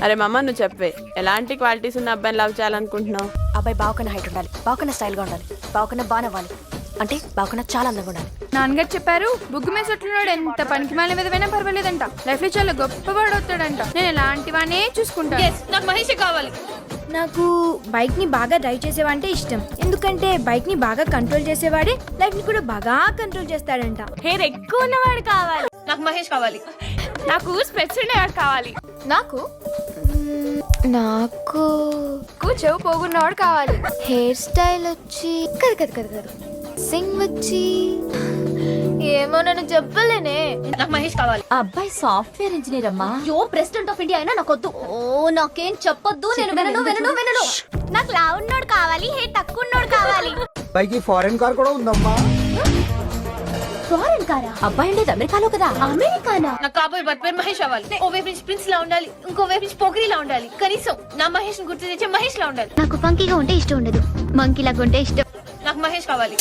అరే మమ్మ నువ్వు చెప్పే, ఎలాంటి క్వాలిటీస్ ఉన్న అబ్బాయిని లవ్ చేయాలనుకుంటున్నావు? అబ్బాయి బావకన్నా హైట్ ఉండాలి, బావకన్నా స్టైల్గా ఉండాలి, బావకన్నా బాగా నవ్వాలి, అంటే బావకన్నా చాలా అందంగా ఉండాలి. నాన్నగారు చెప్పారు బుగ్గు మేసొట్లున్నాడు ఎంత పనికి మాలిన విధమైనా పర్వాలేదంట, లైఫ్ లో చాలా గొప్పవాడు అవుతాడంట. నేను ఎలాంటి వానే చూసుకుంటాను. నాకు మహేష్ కావాలి. నాకు బైక్ ని బాగా డ్రైవ్ చేసేవాడంటే ఇష్టం, ఎందుకంటే బైక్ ని బాగా కంట్రోల్ చేసేవాడే లైఫ్ ని కూడా బాగా కంట్రోల్ చేస్తాడంట. హెయిర్ ఎక్కువ ఉన్నవాడు కావాలి. నాకు మహేష్ కావాలి. నాకు స్పెట్స్ ఉండేవాడు కావాలి. నాకు నాకు చెవు పోగున్నవాడు కావాలి. హెయిర్ స్టైల్ వచ్చి కదు కదు కదు కదు సింగ్ వచ్చి ఏమో నన్ను చెప్పలేనే. నాకు మహేష్ కావాలి. ఆ అబ్బాయి సాఫ్ట్వేర్ ఇంజనీర్ అమ్మా. యో ప్రెసిడెంట్ ఆఫ్ ఇండియా అయినా నాకొద్దు. ఓ నాకేం చెప్పొద్దు, నేను వినను. నాకు లావు ఉన్నోడు కావాలి, హెయిర్ తక్కువ ఉన్నోడు కావాలి. పైకి ఫారెన్ కార్ కూడా ఉందమ్మా. ఫారెన్ కారా? అబ్బాయి ఉండేది అమెరికాలో కదా. అమెరికానా? నాకు కాబోయే భర్త పేరు మహేష్ అవ్వాలి. ఓ వైపు నుంచి ప్రిన్స్ లా ఉండాలి, ఇంకో వైపు నుంచి పోకిరిలా ఉండాలి. కనీసం నా మహేష్ గుర్తు తెచ్చే మహేష్ లా ఉండాలి. నాకు ఫంకీగా ఉంటే ఇష్టం ఉండదు, మంకీలాగా ఉంటే ఇష్టం. నాకు మహేష్ కావాలి.